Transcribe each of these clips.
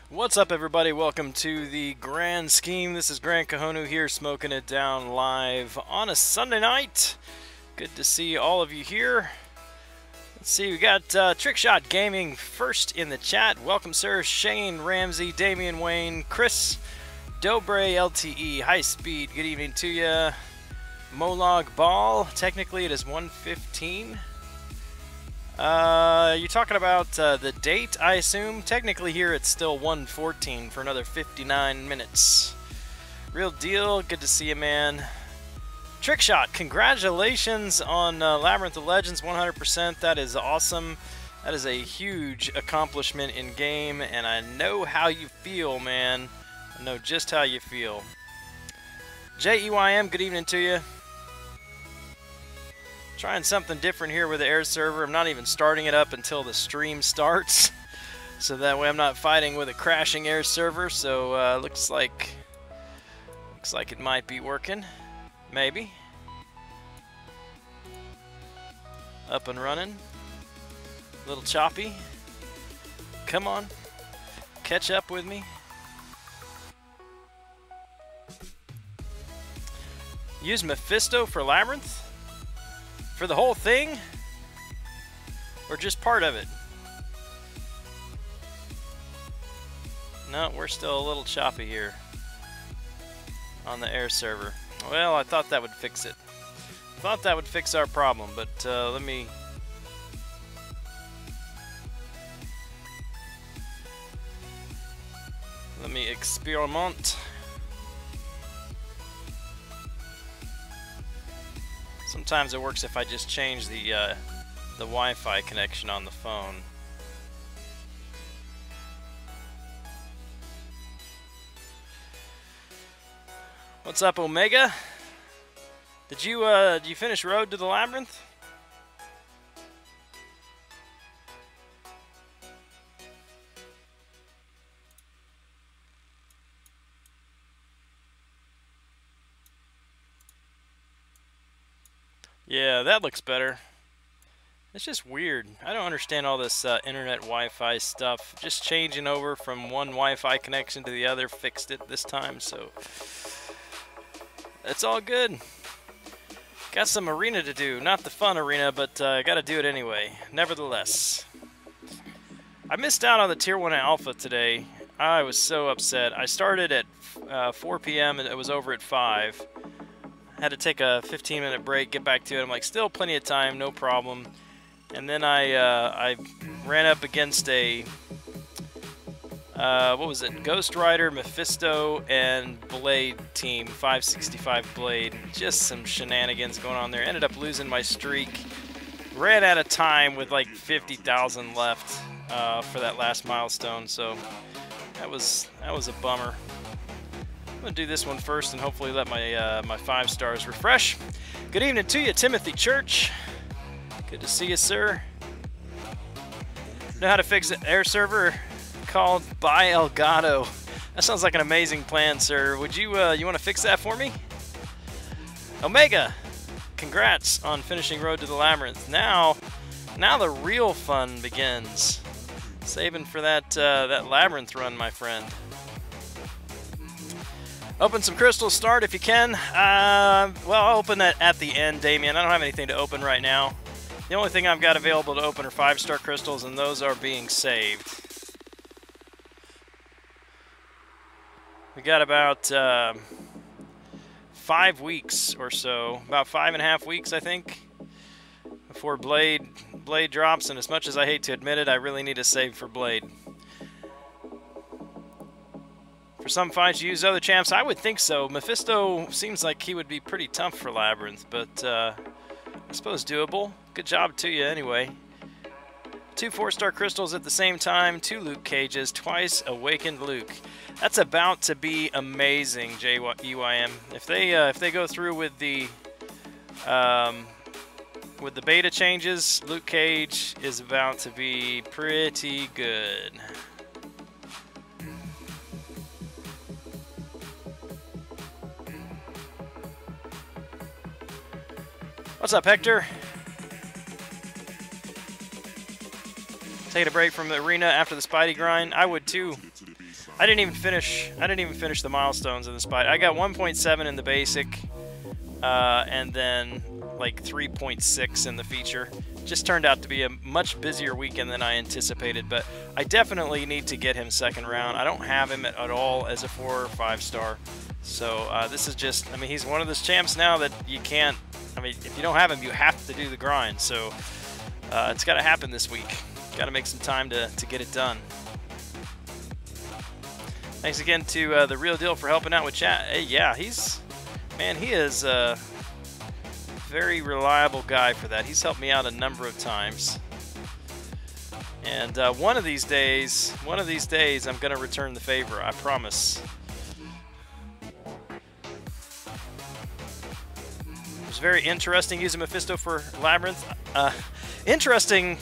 What's up, everybody? Welcome to the Gran Scheme. This is Gran here, smoking it down live on a Sunday night. Good to see all of you here. Let's see, we got Trickshot Gaming first in the chat. Welcome, sir. Shane Ramsey, Damian Wayne, Chris, Dobre LTE, High Speed. Good evening to you. Molog Ball. Technically, it is 1:15. You're talking about the date, I assume? Technically here it's still 1:14 for another 59 minutes. Real deal, good to see you, man. Trickshot, congratulations on Labyrinth of Legends 100%. That is awesome. That is a huge accomplishment in game, and I know how you feel, man. I know just how you feel. JEYM, good evening to you. Trying something different here with the air server. I'm not even starting it up until the stream starts, so that way I'm not fighting with a crashing air server. So looks like it might be working, maybe. Up and running. A little choppy. Come on, catch up with me. Use Mephisto for Labyrinth? For the whole thing? Or just part of it? No, we're still a little choppy here on the air server. Well, I thought that would fix it. Thought that would fix our problem, but let me experiment. Sometimes it works if I just change the Wi-Fi connection on the phone. What's up, Omega? Did you finish Road to the Labyrinth? Yeah, that looks better. It's just weird. I don't understand all this internet Wi-Fi stuff. Just changing over from one Wi-Fi connection to the other fixed it this time, so it's all good. Got some arena to do. Not the fun arena, but I gotta do it anyway. Nevertheless. I missed out on the Tier 1 Alpha today. I was so upset. I started at 4 p.m. and it was over at 5. Had to take a 15-minute break, get back to it. I'm like, still plenty of time, no problem. And then I ran up against a, what was it? Ghost Rider, Mephisto, and Blade team, 565 Blade. Just some shenanigans going on there. Ended up losing my streak. Ran out of time with like 50,000 left for that last milestone. So that was a bummer. I'm gonna do this one first and hopefully let my my 5 stars refresh. Good evening to you, Timothy Church. Good to see you, sir. Know how to fix an air server called By Elgato. That sounds like an amazing plan, sir. Would you you want to fix that for me? Omega, congrats on finishing Road to the Labyrinth. Now the real fun begins. Saving for that that labyrinth run, my friend. Open some crystals, start if you can. Well, I'll open that at the end, Damien. I don't have anything to open right now. The only thing I've got available to open are 5-star crystals, and those are being saved. We got about 5 weeks or so, about 5.5 weeks, I think, before Blade drops. And as much as I hate to admit it, I really need to save for Blade. For some fights, you use other champs. I would think so. Mephisto seems like he would be pretty tough for Labyrinth, but I suppose doable. Good job to you anyway. 2 4-star crystals at the same time, 2 Luke cages, twice awakened Luke. That's about to be amazing, JEYM. If they go through with the beta changes, Luke Cage is about to be pretty good. What's up, Hector? Taking a break from the arena after the Spidey grind. I would too. I didn't even finish the milestones in the Spidey. I got 1.7 in the basic, and then like 3.6 in the feature. Just turned out to be a much busier weekend than I anticipated, but I definitely need to get him second round. I don't have him at all as a 4 or 5-star. So this is just, I mean, he's one of those champs now that you can't, I mean, if you don't have him, you have to do the grind. So it's got to happen this week. Got to make some time to get it done. Thanks again to The Real Deal for helping out with chat. Hey, yeah, he is a very reliable guy for that. He's helped me out a number of times. And one of these days, I'm going to return the favor. I promise. It was very interesting using Mephisto for Labyrinth. Interesting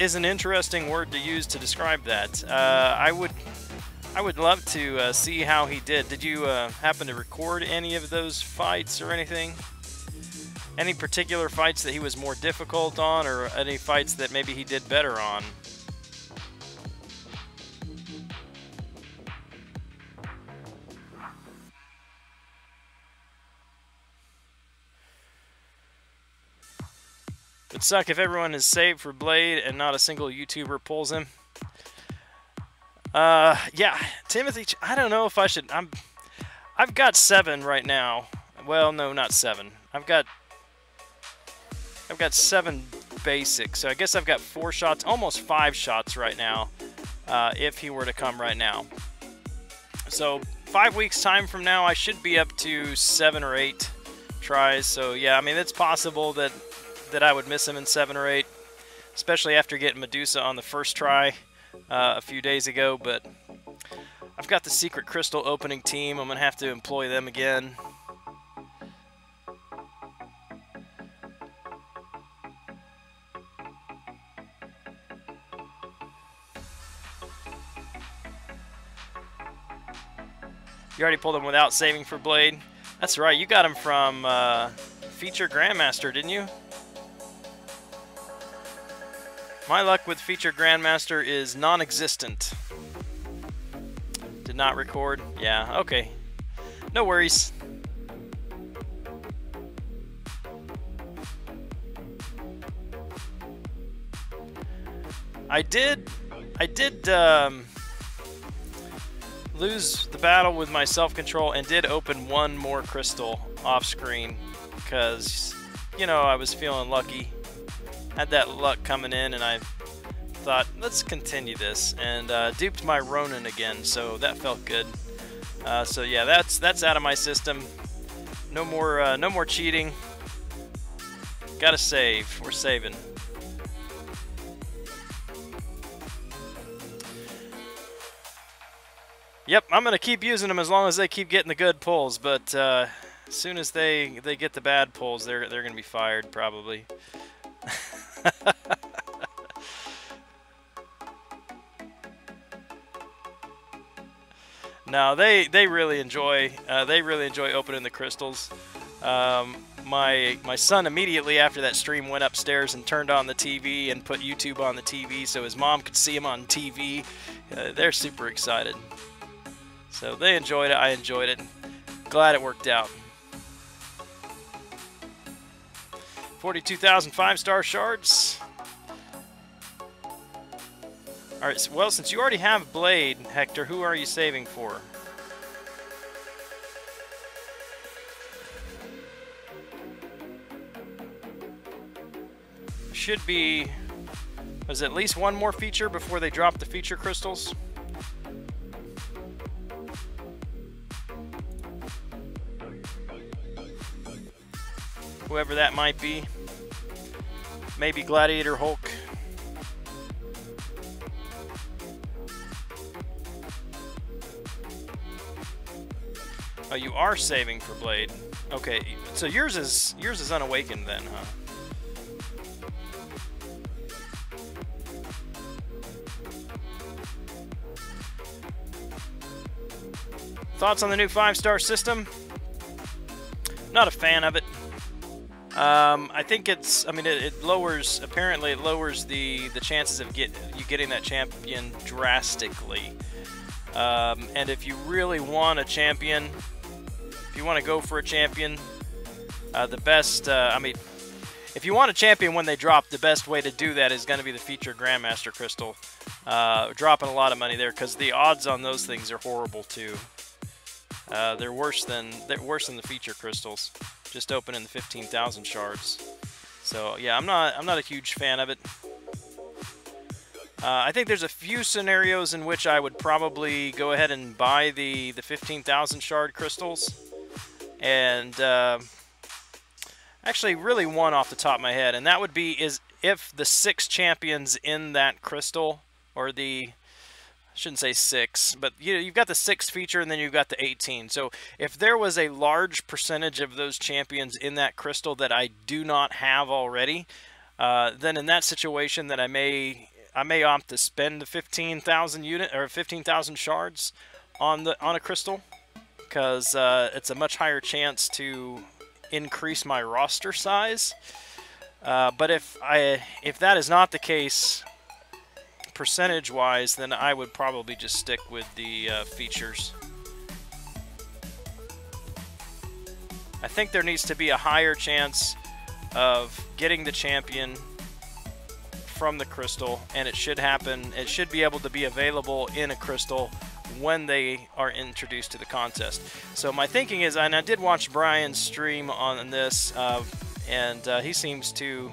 is an interesting word to use to describe that. I would love to see how he did. Did you happen to record any of those fights or anything? Any particular fights that he was more difficult on, or any fights that maybe he did better on? It'd suck if everyone is saved for Blade and not a single YouTuber pulls him. Yeah, Timothy, I don't know if I should, I've got 7 right now. Well, no, not 7. I've got 7 basic, so I guess I've got 4 shots, almost 5 shots right now, if he were to come right now. So 5 weeks time from now, I should be up to 7 or 8 tries. So yeah, I mean, it's possible that I would miss him in 7 or 8, especially after getting Medusa on the first try a few days ago. But I've got the secret crystal opening team. I'm gonna have to employ them again. You already pulled him without saving for Blade. That's right, you got him from Feature Grandmaster, didn't you? My luck with Feature Grandmaster is non-existent. Did not record? Yeah, okay. No worries. I did lose the battle with my self-control and did open 1 more crystal off screen because, you know, I was feeling lucky. Had that luck coming in, and I thought, let's continue this, and duped my Ronin again, so that felt good. So yeah, that's out of my system. No more cheating. Gotta save. We're saving. Yep, I'm gonna keep using them as long as they keep getting the good pulls, but as soon as they get the bad pulls, they're gonna be fired probably. No, they really enjoy opening the crystals. my son immediately after that stream went upstairs and turned on the TV and put YouTube on the TV so his mom could see him on TV. They're super excited. So they enjoyed it. I enjoyed it. Glad it worked out. 42,000 5-star shards. Alright, well, since you already have Blade, Hector, who are you saving for? Should be... Was it at least one more feature before they drop the feature crystals? Whoever that might be. Maybe Gladiator Hulk. Oh, you are saving for Blade. Okay, so yours is unawakened then, huh? Thoughts on the new 5-star system? Not a fan of it. I think it's, I mean, it lowers, apparently it lowers the chances of you getting that champion drastically. And if you really want a champion, if you want to go for a champion, the best, I mean, if you want a champion when they drop, the best way to do that is going to be the featured Grandmaster Crystal. Dropping a lot of money there because the odds on those things are horrible too. They're worse than the feature crystals. Just opening the 15,000 shards. So yeah, I'm not a huge fan of it. I think there's a few scenarios in which I would probably go ahead and buy the 15,000 shard crystals, and actually really one off the top of my head, and that would be if the 6 champions in that crystal, or the, I shouldn't say 6, but you've got the 6 feature and then you've got the 18. So if there was a large percentage of those champions in that crystal that I do not have already, then in that situation that I may opt to spend the 15,000 unit or 15,000 shards on a crystal, because it's a much higher chance to increase my roster size. But if that is not the case, percentage-wise, then I would probably just stick with the features. I think there needs to be a higher chance of getting the champion from the crystal, and it should happen. It should be able to be available in a crystal when they are introduced to the contest. So my thinking is, and I did watch Brian's stream on this, and he seems to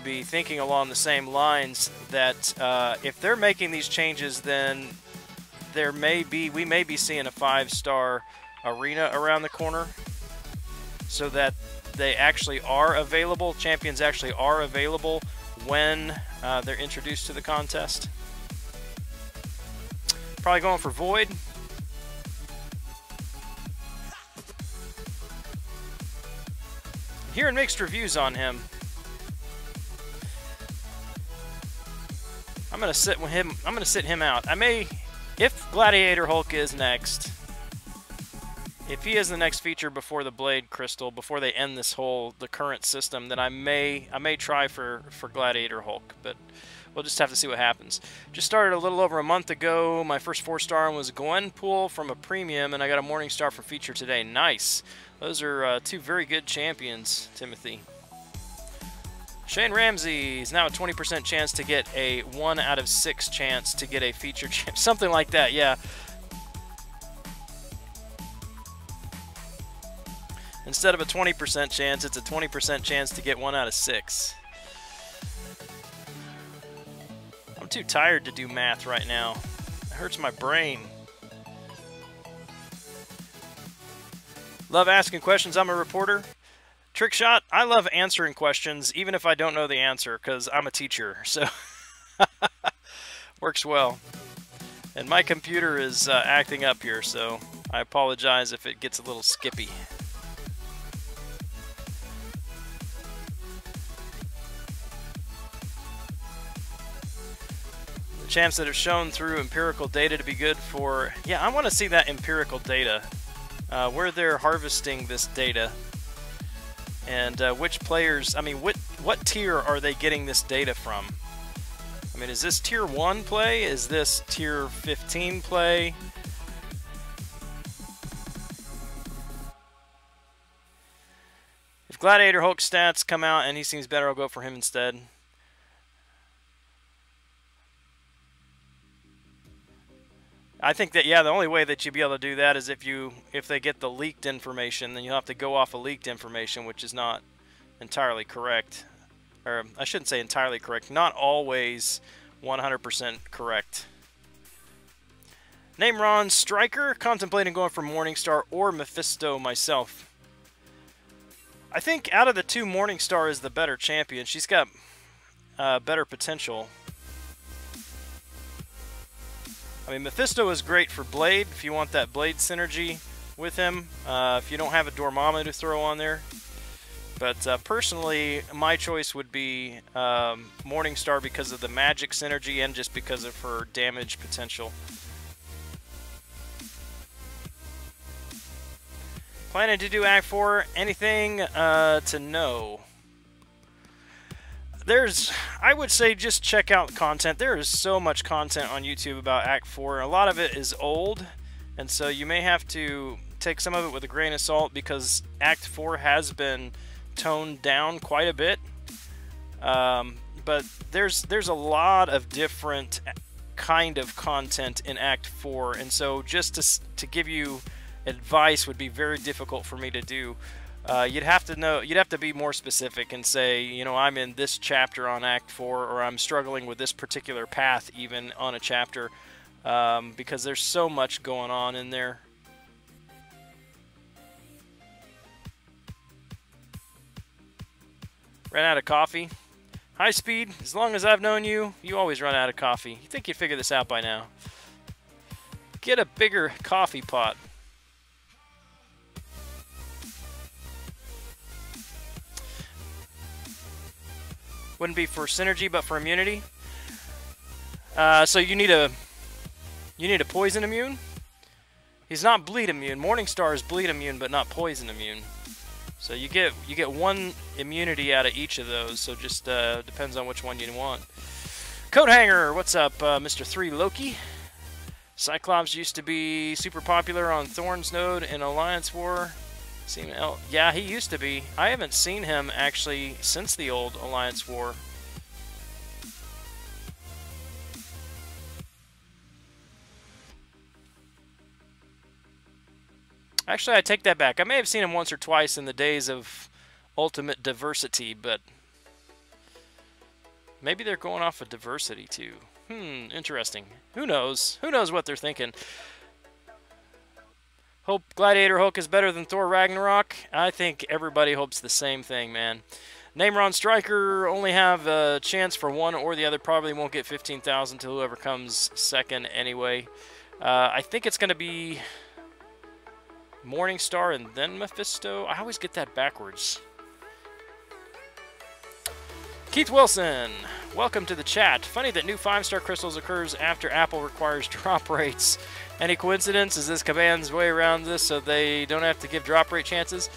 be thinking along the same lines that if they're making these changes, then we may be seeing a 5-star arena around the corner, so that they actually are available. Champions actually are available when they're introduced to the contest. Probably going for Void. Hearing mixed reviews on him. I'm gonna sit with him. I'm gonna sit him out. I may, if Gladiator Hulk is next, if he is the next feature before the Blade Crystal, before they end the current system, then I may try for Gladiator Hulk, but we'll just have to see what happens. Just started a little over a month ago. My first 4-star was Gwenpool from a premium, and I got a Morning Star from feature today. Nice. Those are 2 very good champions, Timothy. Shane Ramsey is now a 20% chance to get a 1 out of 6 chance to get a feature champ. Something like that, yeah. Instead of a 20% chance, it's a 20% chance to get 1 out of 6. I'm too tired to do math right now. It hurts my brain. Love asking questions. I'm a reporter. Trick shot, I love answering questions, even if I don't know the answer, because I'm a teacher, so works well. And my computer is acting up here, so I apologize if it gets a little skippy. The champs that have shown through empirical data to be good for... Yeah, I want to see that empirical data, where they're harvesting this data. and which players, I mean, what tier are they getting this data from? I mean, is this tier 1 play? Is this tier 15 play? If Gladiator Hulk stats come out and he seems better, I'll go for him instead. I think that, yeah, the only way that you'd be able to do that is if they get the leaked information, then you'll have to go off of leaked information, which is not entirely correct. Or I shouldn't say entirely correct, not always 100% correct. Name Ron Striker, contemplating going for Morningstar or Mephisto myself. I think out of the two, Morningstar is the better champion. She's got better potential. I mean, Mephisto is great for Blade, if you want that Blade synergy with him, if you don't have a Dormammu to throw on there. But personally, my choice would be Morningstar because of the magic synergy and just because of her damage potential. Planning to do Act 4, anything to know? I would say just check out content. There is so much content on YouTube about Act 4. A lot of it is old, and so you may have to take some of it with a grain of salt because Act 4 has been toned down quite a bit. But there's a lot of different kind of content in Act 4, and so just to give you advice would be very difficult for me to do. You'd have to be more specific and say, you know, I'm in this chapter on Act 4, or I'm struggling with this particular path even on a chapter, because there's so much going on in there. Ran out of coffee. High Speed, as long as I've known you, you always run out of coffee. You think you'd figure this out by now. Get a bigger coffee pot. Wouldn't be for synergy, but for immunity. So you need a poison immune. He's not bleed immune. Morningstar is bleed immune, but not poison immune. So you get one immunity out of each of those. So just depends on which one you want. Coat Hanger, what's up, Mr. 3 Loki? Cyclops used to be super popular on Thorn's Node in Alliance War. Yeah, he used to be. I haven't seen him actually since the old Alliance War. Actually, I take that back. I may have seen him once or twice in the days of Ultimate Diversity, but maybe they're going off of Diversity too. Interesting. Who knows? Who knows what they're thinking? Hope Gladiator Hulk is better than Thor Ragnarok. I think everybody hopes the same thing, man. Name Ron Striker, only have a chance for one or the other. Probably won't get 15,000 to whoever comes second anyway. I think it's going to be Morningstar and then Mephisto. I always get that backwards. Keith Wilson, welcome to the chat. Funny that new 5-star crystals occurs after Apple requires drop rates. Any coincidence? Is this Caban's way around this so they don't have to give drop rate chances?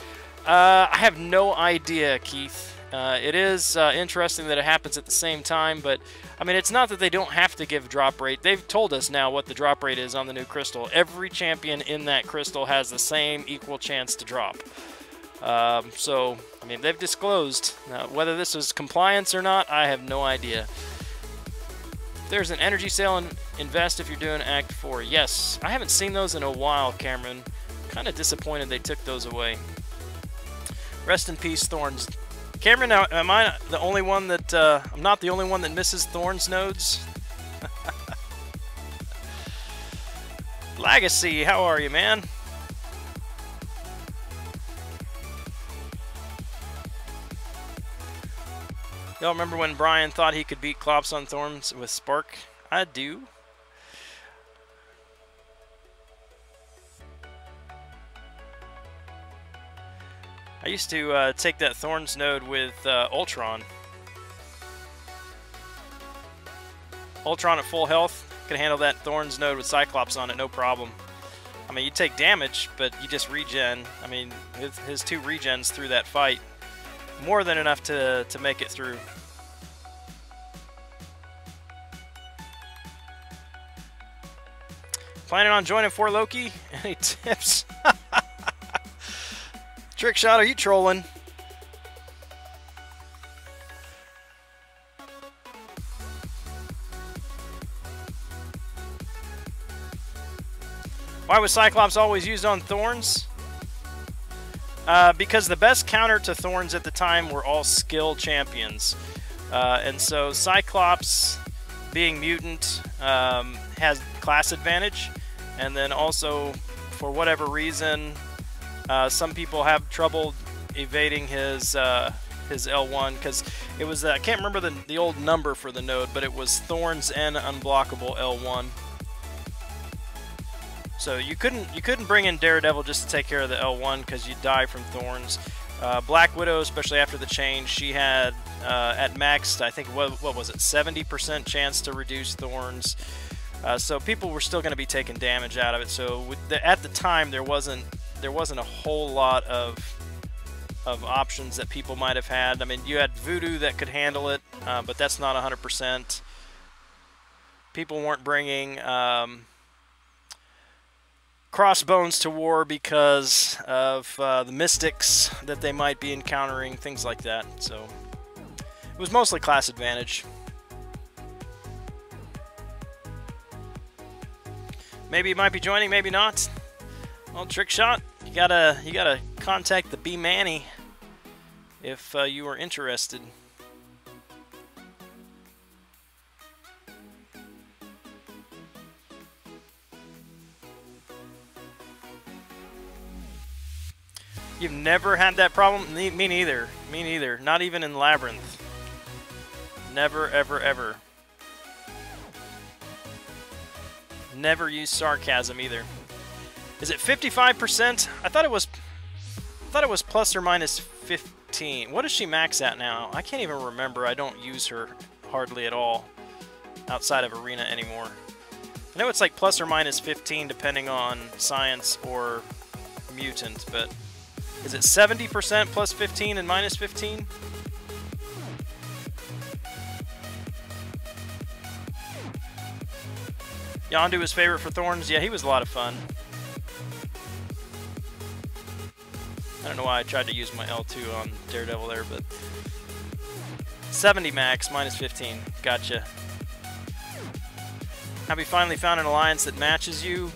I have no idea, Keith. It is interesting that it happens at the same time, but I mean, it's not that they don't have to give drop rate. They've told us now what the drop rate is on the new crystal. Every champion in that crystal has the same equal chance to drop. So, I mean, they've disclosed. Now, whether this is compliance or not, I have no idea. There's an energy sale and invest if you're doing Act 4. Yes, I haven't seen those in a while, Cameron. Kind of disappointed they took those away. Rest in peace, Thorns. Cameron, now, am I the only one that, I'm not the only one that misses Thorns nodes? Legacy, how are you, man? Y'all remember when Brian thought he could beat Klops on Thorns with Spark? I do. I used to take that Thorns node with Ultron. Ultron at full health can handle that Thorns node with Cyclops on it, no problem. I mean, you take damage, but you just regen. I mean, his 2 regens through that fight More than enough to make it through. Planning on joining for Loki? Any tips? Trick shot, are you trolling? Why was Cyclops always used on Thorns? Because the best counter to Thorns at the time were all skill champions. And so Cyclops, being mutant, has class advantage. And then also, for whatever reason, some people have trouble evading his L1 because it was I can't remember the old number for the node, but it was Thorns and unblockable L1. So you couldn't bring in Daredevil just to take care of the L1 because you'd die from Thorns. Black Widow, especially after the change, she had at max, I think what was it, 70% chance to reduce Thorns. So people were still going to be taking damage out of it. So at the time, there wasn't a whole lot of options that people might have had. I mean, you had Voodoo that could handle it, but that's not 100%. People weren't bringing Crossbones to war because of the mystics that they might be encountering, things like that. So it was mostly class advantage. Maybe you might be joining, maybe not. Well, trick shot. You gotta contact the B Manny if you are interested. You've never had that problem? Me neither. Me neither. Not even in Labyrinth. Never, ever, ever. Never use sarcasm either. Is it 55%? I thought it was plus or minus 15. What does she max at now? I can't even remember. I don't use her hardly at all outside of Arena anymore. I know it's like plus or minus 15 depending on science or mutant, but is it 70% plus 15 and minus 15? Yondu was favorite for Thorns. Yeah, he was a lot of fun. I don't know why I tried to use my L2 on Daredevil there, but 70 max, minus 15. Gotcha. Have you finally found an alliance that matches you?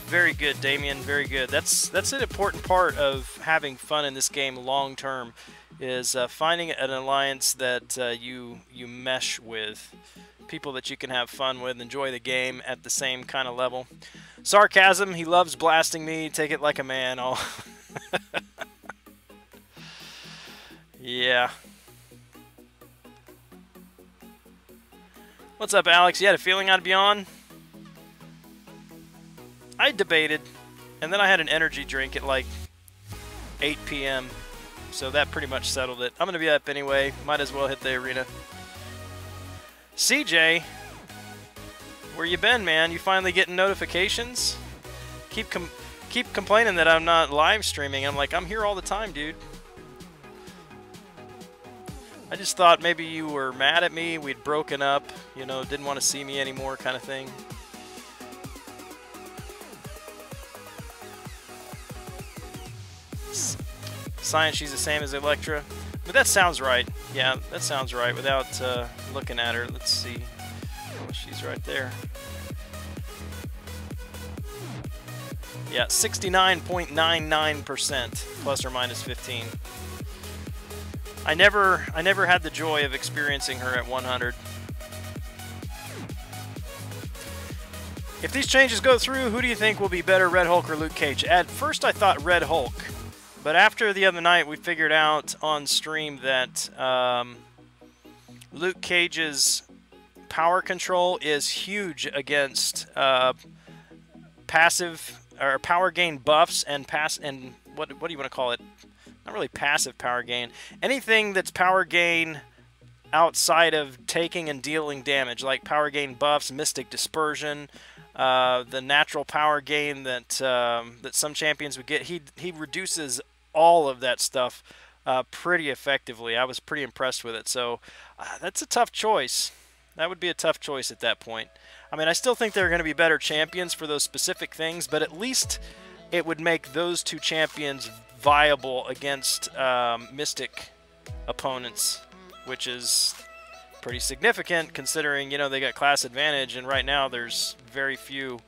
Very good, Damien. Very good. That's an important part of having fun in this game long term, is finding an alliance that you mesh with. People that you can have fun with, enjoy the game at the same kind of level. Sarcasm, he loves blasting me, take it like a man. Oh. Yeah. What's up, Alex? You had a feeling I'd be on? I debated, and then I had an energy drink at like 8 p.m., so that pretty much settled it. I'm going to be up anyway. Might as well hit the arena. CJ, where you been, man? You finally getting notifications? Keep complaining that I'm not live streaming. I'm like, I'm here all the time, dude. I just thought maybe you were mad at me. We'd broken up, you know, didn't want to see me anymore kind of thing. Science, she's the same as Electra. But that sounds right. Yeah, that sounds right without looking at her. Let's see. Oh, she's right there. Yeah, 69.99% plus or minus 15. I never had the joy of experiencing her at 100. If these changes go through, who do you think will be better, Red Hulk or Luke Cage? At first I thought Red Hulk. But after the other night, we figured out on stream that Luke Cage's power control is huge against passive or power gain buffs and what do you want to call it? Not really passive power gain. Anything that's power gain outside of taking and dealing damage, like power gain buffs, Mystic Dispersion, the natural power gain that that some champions would get. He reduces all of that stuff pretty effectively. I was pretty impressed with it. So that's a tough choice. That would be a tough choice at that point. I mean, I still think there are going to be better champions for those specific things, but at least it would make those two champions viable against Mystic opponents, which is pretty significant considering, you know, they got class advantage, and right now there's very few,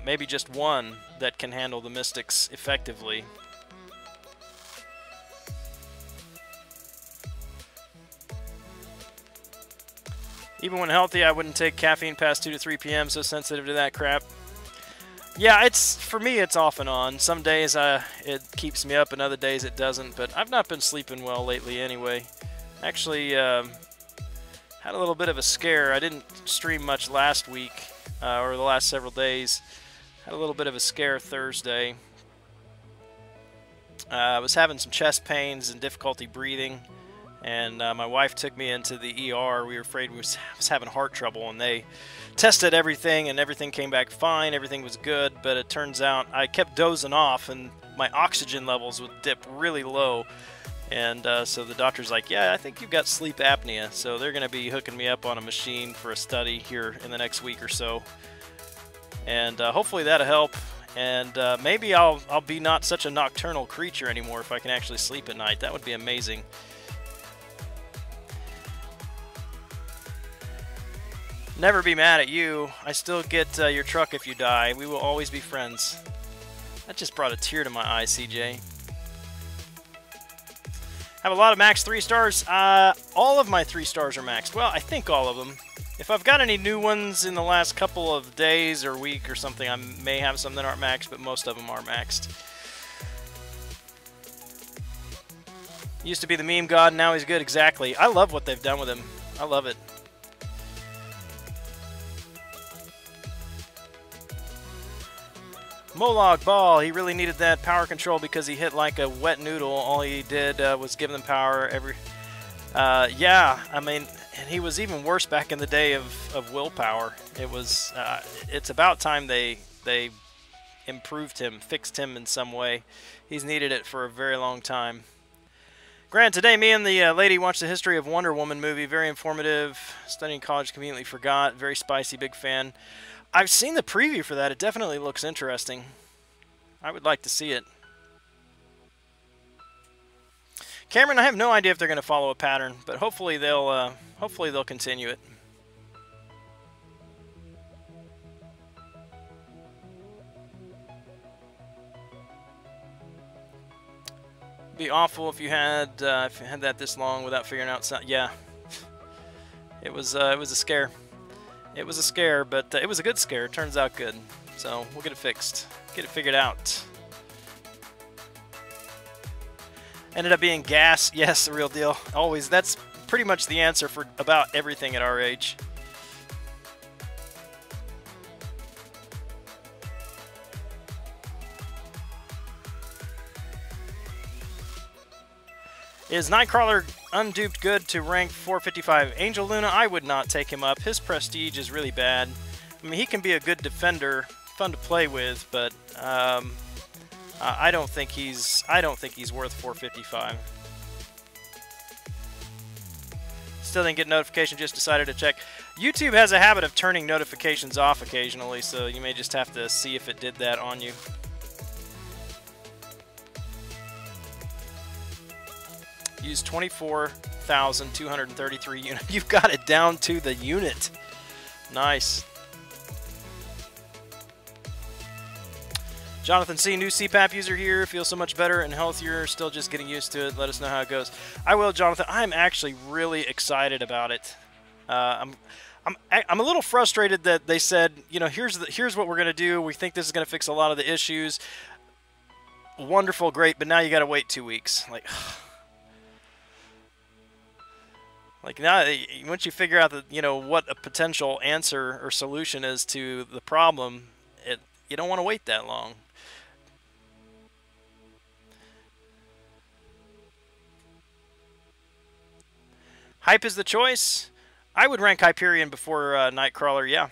maybe just one, that can handle the Mystics effectively. Even when healthy, I wouldn't take caffeine past 2 to 3 p.m., so sensitive to that crap. Yeah, it's, for me, it's off and on. Some days it keeps me up, and other days it doesn't, but I've not been sleeping well lately anyway. Actually, had a little bit of a scare. I didn't stream much last week, or the last several days. Had a little bit of a scare Thursday. I was having some chest pains and difficulty breathing, and my wife took me into the ER. We were afraid we was having heart trouble, and they tested everything, and everything came back fine. Everything was good, but it turns out I kept dozing off, and my oxygen levels would dip really low. And so the doctor's like, yeah, I think you've got sleep apnea. So they're going to be hooking me up on a machine for a study here in the next week or so. And hopefully that'll help. And maybe I'll be not such a nocturnal creature anymore if I can actually sleep at night. That would be amazing. Never be mad at you. I still get your truck if you die. We will always be friends. That just brought a tear to my eye, CJ. Have a lot of max 3 stars. All of my 3 stars are maxed. Well, I think all of them. If I've got any new ones in the last couple of days or week or something, I may have some that aren't maxed, but most of them are maxed. Used to be the meme god, now he's good. Exactly. I love what they've done with him. I love it. Molog Ball, he really needed that power control because he hit like a wet noodle. All he did was give them power every... yeah, I mean, and he was even worse back in the day of willpower. It was... it's about time they improved him, fixed him in some way. He's needed it for a very long time. Gran, today me and the lady watched the History of Wonder Woman movie. Very informative. Studying college, conveniently forgot. Very spicy, big fan. I've seen the preview for that. It definitely looks interesting. I would like to see it. Cameron, I have no idea if they're going to follow a pattern, but hopefully they'll continue it. Be awful if you had that this long without figuring out something. Yeah, it was a scare. It was a scare, but it was a good scare. It turns out good. So we'll get it fixed. Get it figured out. Ended up being gas. Yes, the real deal. Always. That's pretty much the answer for about everything at our age. Is Nightcrawler unduped good to rank 455? Angel Luna, I would not take him up. His prestige is really bad. I mean, he can be a good defender, fun to play with, but I don't think he's worth 455. Still didn't get notification, just decided to check. YouTube has a habit of turning notifications off occasionally, so you may just have to see if it did that on you. Use 24,233 units. You've got it down to the unit. Nice. Jonathan C., new CPAP user here. Feels so much better and healthier. Still just getting used to it. Let us know how it goes. I will, Jonathan. I'm actually really excited about it. I'm a little frustrated that they said, you know, here's what we're gonna do. We think this is gonna fix a lot of the issues. Wonderful, great, but now you got to wait 2 weeks. Like now, once you figure out that, you know, what a potential answer or solution is to the problem, you don't want to wait that long. Hype is the choice. I would rank Hyperion before Nightcrawler, yeah.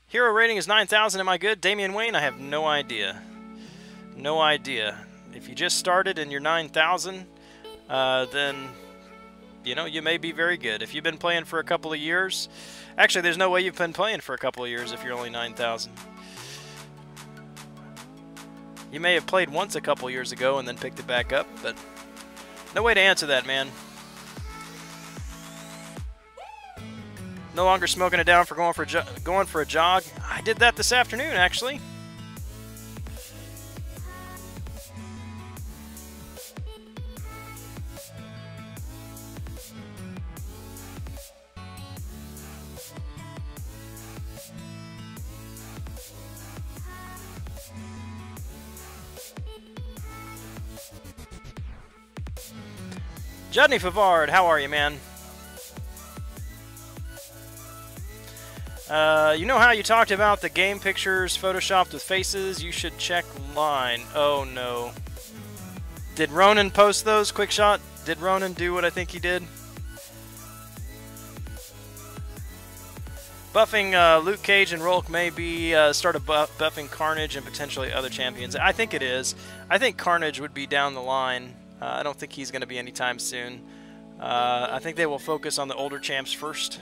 Hero rating is 9,000. Am I good? Damian Wayne, I have no idea. No idea. If you just started and you're 9,000, then, you know, you may be very good. If you've been playing for a couple of years, actually, there's no way you've been playing for a couple of years if you're only 9,000. You may have played once a couple years ago and then picked it back up, but no way to answer that, man. No longer smoking it down for going for a jog. I did that this afternoon, actually. Judney Favard, how are you, man? You know how you talked about the game pictures photoshopped with faces? You should check line. Oh, no. Did Ronan post those? Quick shot? Did Ronan do what I think he did? Buffing Luke Cage and Rolk may be start buffing Carnage and potentially other champions. I think it is. I think Carnage would be down the line. I don't think he's going to be anytime soon. I think they will focus on the older champs first.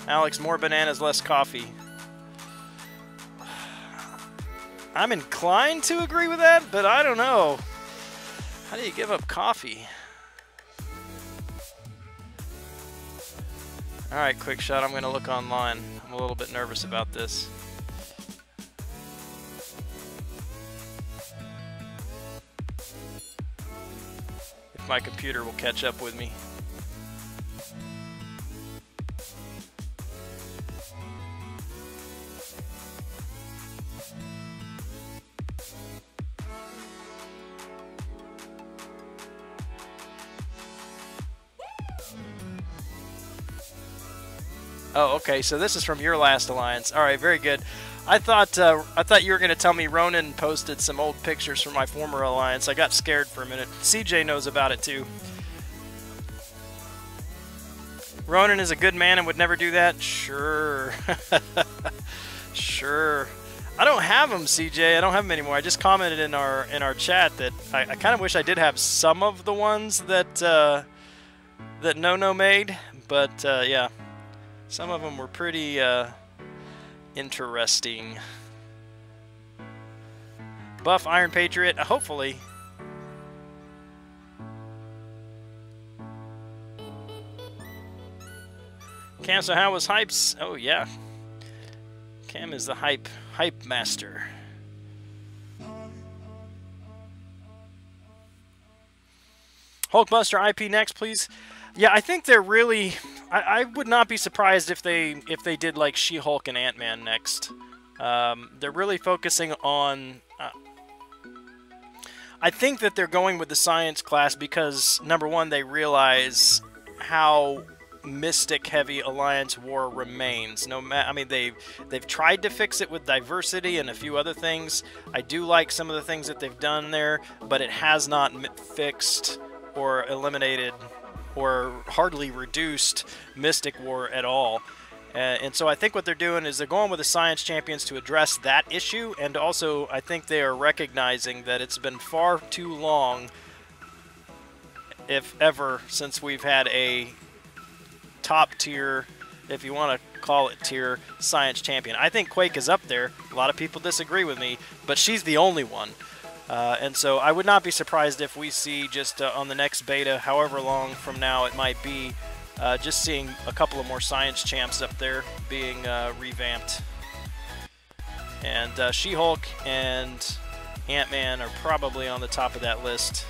Alex, more bananas, less coffee. I'm inclined to agree with that, but I don't know. How do you give up coffee? Alright, quick shot. I'm going to look online. I'm a little bit nervous about this. If my computer will catch up with me. Oh, okay. So this is from your last alliance. All right, very good. I thought you were going to tell me Ronan posted some old pictures from my former alliance. I got scared for a minute. CJ knows about it too. Ronan is a good man and would never do that. Sure, sure. I don't have them, CJ. I don't have them anymore. I just commented in our chat that I kind of wish I did have some of the ones that that No made, but yeah. Some of them were pretty interesting. Buff Iron Patriot, hopefully. Cam, so how was Hypes? Oh yeah. Cam is the hype master. Hulkbuster IP next, please. Yeah, I think they're really... I would not be surprised if they did like She-Hulk and Ant-Man next. They're really focusing on... I think that they're going with the science class because, number one, they realize how mystic-heavy Alliance War remains. I mean, they've tried to fix it with diversity and a few other things. I do like some of the things that they've done there, but it has not fixed or eliminated or hardly reduced Mystic War at all. And so I think what they're doing is they're going with the Science Champions to address that issue, and also I think they are recognizing that it's been far too long, if ever, since we've had a top tier, if you want to call it tier, Science Champion. I think Quake is up there. A lot of people disagree with me, but she's the only one. And so I would not be surprised if we see just on the next beta, however long from now it might be, just seeing a couple of more Science Champs up there being revamped. And She-Hulk and Ant-Man are probably on the top of that list.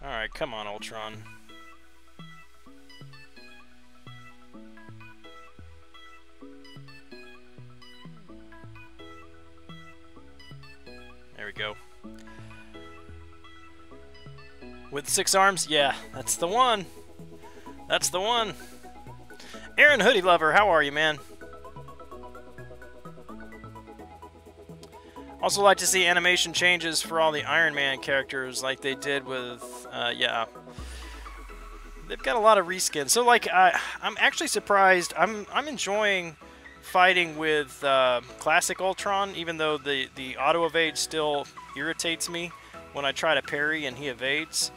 Alright, come on, Ultron. There we go. With 6 arms? Yeah, that's the one. That's the one. Aaron Hoodie Lover, how are you, man? Also like to see animation changes for all the Iron Man characters like they did with, yeah. They've got a lot of reskins. So, like, I'm actually surprised. I'm enjoying fighting with Classic Ultron, even though the auto-evade still irritates me when I try to parry and he evades.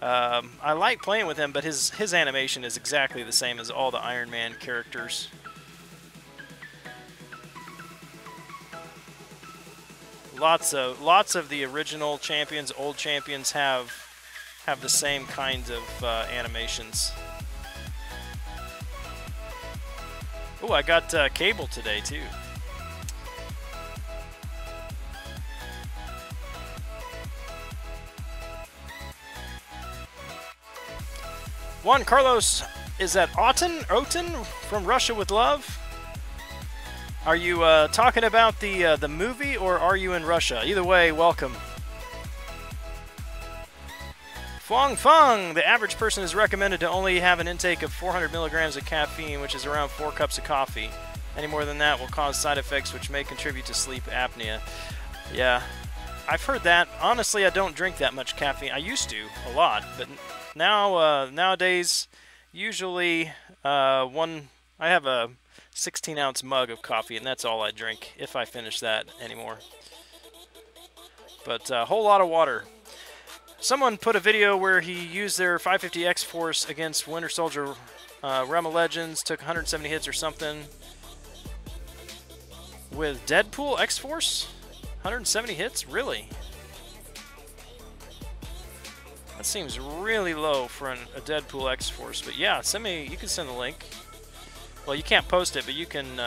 I like playing with him, but his animation is exactly the same as all the Iron Man characters. Lots of the original champions, old champions have the same kinds of animations. Oh, I got Cable today too. Juan Carlos, is that Oten from Russia with Love? Are you talking about the movie, or are you in Russia? Either way, welcome. Fong Fong! The average person is recommended to only have an intake of 400 milligrams of caffeine, which is around 4 cups of coffee. Any more than that will cause side effects which may contribute to sleep apnea. Yeah, I've heard that. Honestly, I don't drink that much caffeine. I used to, a lot, but now, nowadays, usually, I have a 16-ounce mug of coffee, and that's all I drink, if I finish that anymore. But a whole lot of water. Someone put a video where he used their 550 X-Force against Winter Soldier Realm of Legends, took 170 hits or something. With Deadpool X-Force? 170 hits? Really? That seems really low for a Deadpool X-Force. But yeah, you can send the link. Well, you can't post it, but you can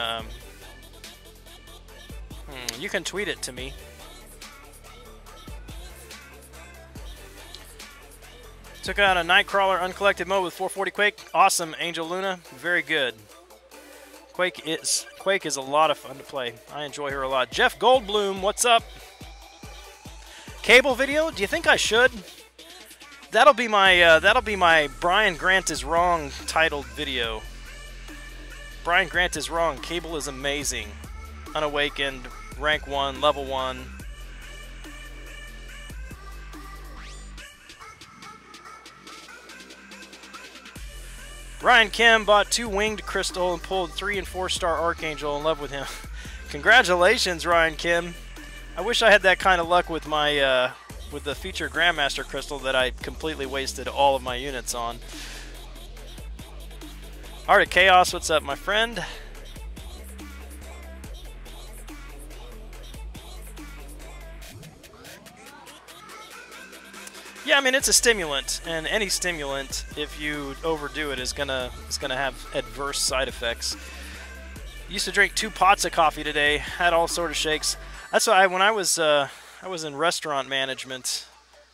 tweet it to me. Took out a Nightcrawler uncollected mode with 440 Quake. Awesome, Angel Luna. Very good. Quake is a lot of fun to play. I enjoy her a lot. Jeff Goldblum, what's up? Cable video? Do you think I should? That'll be my Brian Grant is wrong titled video. Brian Grant is wrong. Cable is amazing. Unawakened, rank 1, level 1. Ryan Kim bought 2 winged crystal and pulled 3 and 4-star Archangel. In love with him. Congratulations, Ryan Kim. I wish I had that kind of luck with my with the feature Grandmaster crystal that I completely wasted all of my units on. Art of Chaos, what's up, my friend? Yeah, I mean, it's a stimulant, and any stimulant, if you overdo it, is gonna have adverse side effects. Used to drink 2 pots of coffee today. Had all sort of shakes. That's why when I was in restaurant management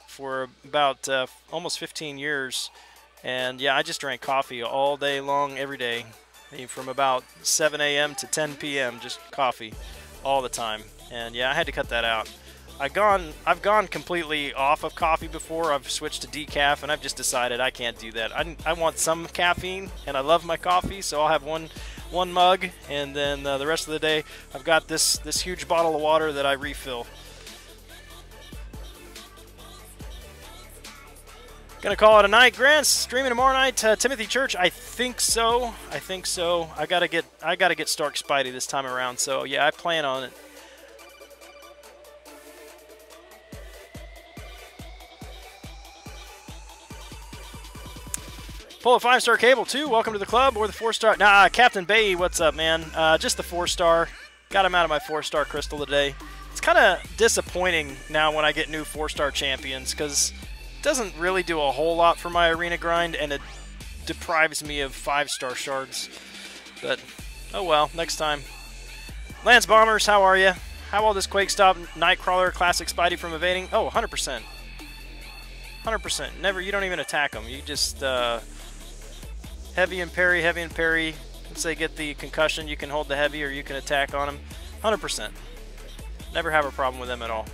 for about almost 15 years, and yeah, I just drank coffee all day long, every day, from about 7 a.m. to 10 p.m. Just coffee all the time, and yeah, I had to cut that out. I've gone completely off of coffee before. I've switched to decaf, and I've just decided I can't do that. I want some caffeine, and I love my coffee, so I'll have one mug, and then the rest of the day I've got this huge bottle of water that I refill. Gonna call it a night. Grant streaming tomorrow night. Timothy Church. I think so. I gotta get Stark Spidey this time around. So yeah, I plan on it. Pull a 5-star Cable too. Welcome to the club, or the 4-star. Nah, Captain Bay, what's up, man? Just the 4-star. Got him out of my 4-star crystal today. It's kind of disappointing now when I get new 4-star champions, because it doesn't really do a whole lot for my arena grind, and it deprives me of 5-star shards. But oh well, next time. Lance Bombers, how are you? How will this Quake stop Nightcrawler Classic Spidey from evading? Oh, 100%. 100%. Never. You don't even attack them. You just heavy and parry. Once they get the concussion, you can hold the heavy or you can attack on them. 100%. Never have a problem with them at all.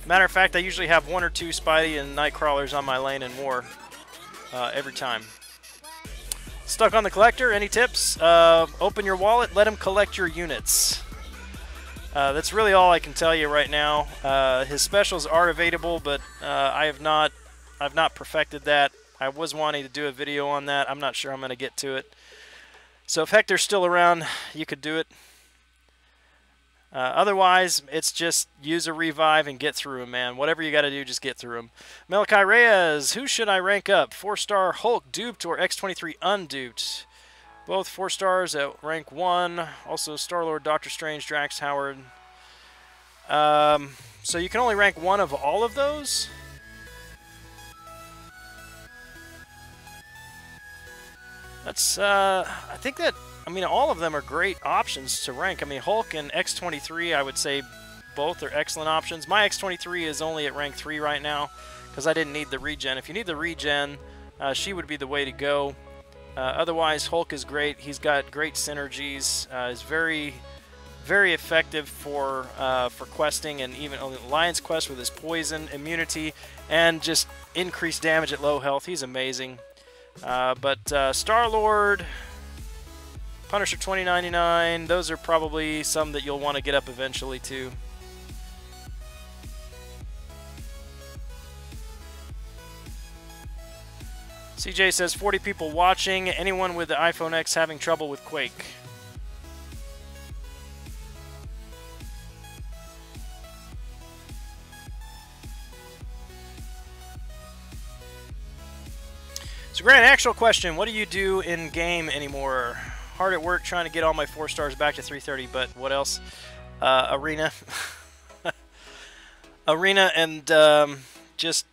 Matter of fact, I usually have 1 or 2 Spidey and Nightcrawlers on my lane in war every time. Stuck on the collector? Any tips? Open your wallet, let him collect your units. That's really all I can tell you right now. His specials are evadable, but I've not perfected that. I was wanting to do a video on that. I'm not sure I'm going to get to it. So if Hector's still around, you could do it. Otherwise, it's just use a revive and get through him, man. Whatever you got to do, just get through him. Malachi Reyes, who should I rank up? 4-star Hulk duped or X-23 unduped? Both 4 stars at rank 1. Also Star-Lord, Doctor Strange, Drax Howard. So you can only rank 1 of all of those? That's, I think that, I mean, all of them are great options to rank. I mean, Hulk and X-23, I would say both are excellent options. My X-23 is only at rank 3 right now because I didn't need the regen. If you need the regen, she would be the way to go. Otherwise, Hulk is great. He's got great synergies. Is very, very effective for questing and even Alliance quest with his poison, immunity, and just increased damage at low health. He's amazing. But Star-Lord, Punisher 2099, those are probably some that you'll want to get up eventually too. CJ says 40 people watching. Anyone with the iPhone X having trouble with Quake? So Grant, actual question, what do you do in game anymore? Hard at work trying to get all my 4 stars back to 330, but what else? Arena. Arena and just,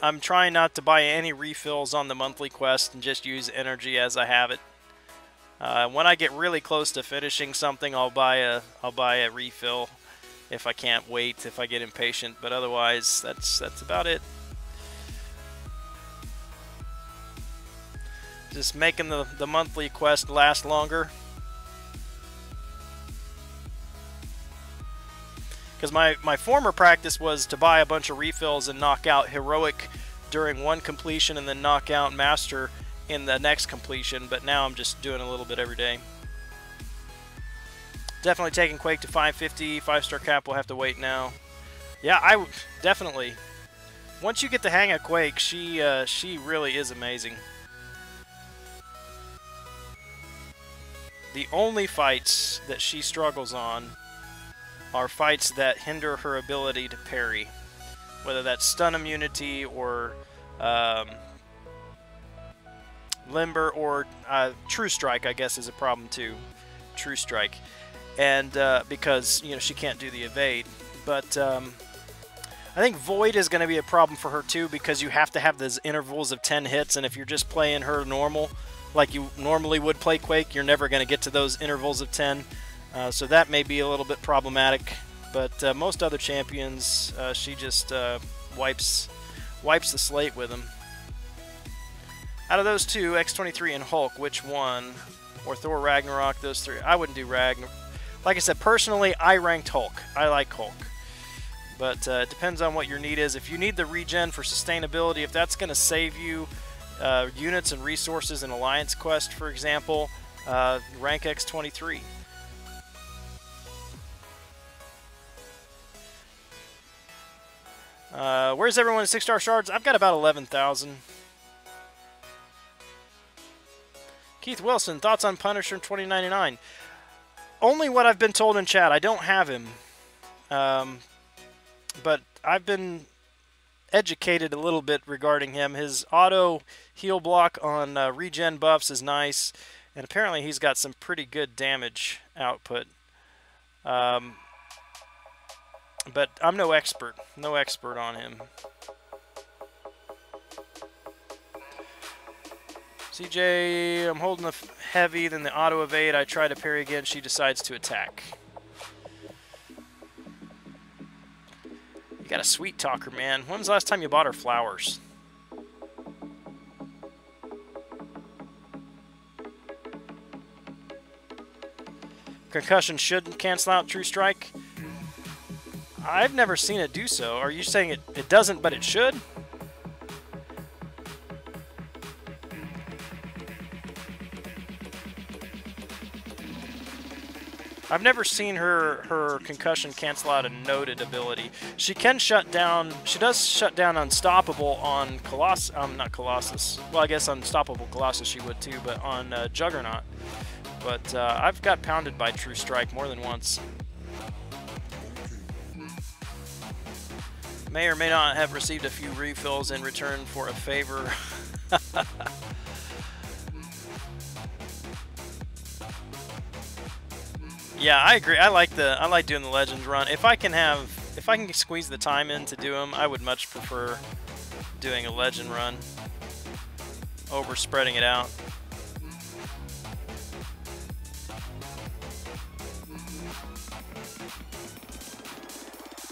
I'm trying not to buy any refills on the monthly quest and just use energy as I have it. When I get really close to finishing something, I'll buy a refill if I can't wait, if I get impatient, but otherwise that's about it. Just making the monthly quest last longer. Because my former practice was to buy a bunch of refills and knock out Heroic during one completion and then knock out Master in the next completion, but now I'm just doing a little bit every day. Definitely taking Quake to 550, 5-star cap, we'll have to wait now. Yeah, definitely. Once you get the hang of Quake, she really is amazing. The only fights that she struggles on are fights that hinder her ability to parry. Whether that's stun immunity or limber or true strike, I guess, is a problem too. True strike. And because, you know, she can't do the evade. But I think Void is going to be a problem for her too, because you have to have those intervals of 10 hits, and if you're just playing her normal, like you normally would play Quake, you're never going to get to those intervals of 10. So that may be a little bit problematic. But most other champions, she just wipes the slate with them. Out of those two, X-23 and Hulk, which one? Or Thor Ragnarok, those three. I wouldn't do Ragnarok. Like I said, personally, I ranked Hulk. I like Hulk. But it depends on what your need is. If you need the regen for sustainability, if that's going to save you units and resources in Alliance Quest, for example, rank X-23. Where's everyone at 6-star shards? I've got about 11,000. Keith Wilson, thoughts on Punisher 2099? Only what I've been told in chat. I don't have him. But I've been educated a little bit regarding him. His auto heal block on regen buffs is nice, and apparently he's got some pretty good damage output. But I'm no expert on him. CJ, I'm holding the heavy, then the auto evade. I try to parry again. She decides to attack. You got a sweet talker, man. When was the last time you bought her flowers? Concussion shouldn't cancel out True Strike. I've never seen it do so. Are you saying it doesn't, but it should? I've never seen her concussion cancel out a noted ability. She can shut down. She does shut down Unstoppable on Colossus. Not Colossus. Well, I guess Unstoppable Colossus she would too, but on Juggernaut. But I've got pounded by True Strike more than once. May or may not have received a few refills in return for a favor. Yeah, I agree. I like doing the Legends run. If I can squeeze the time in to do them, I would much prefer doing a Legend run over spreading it out.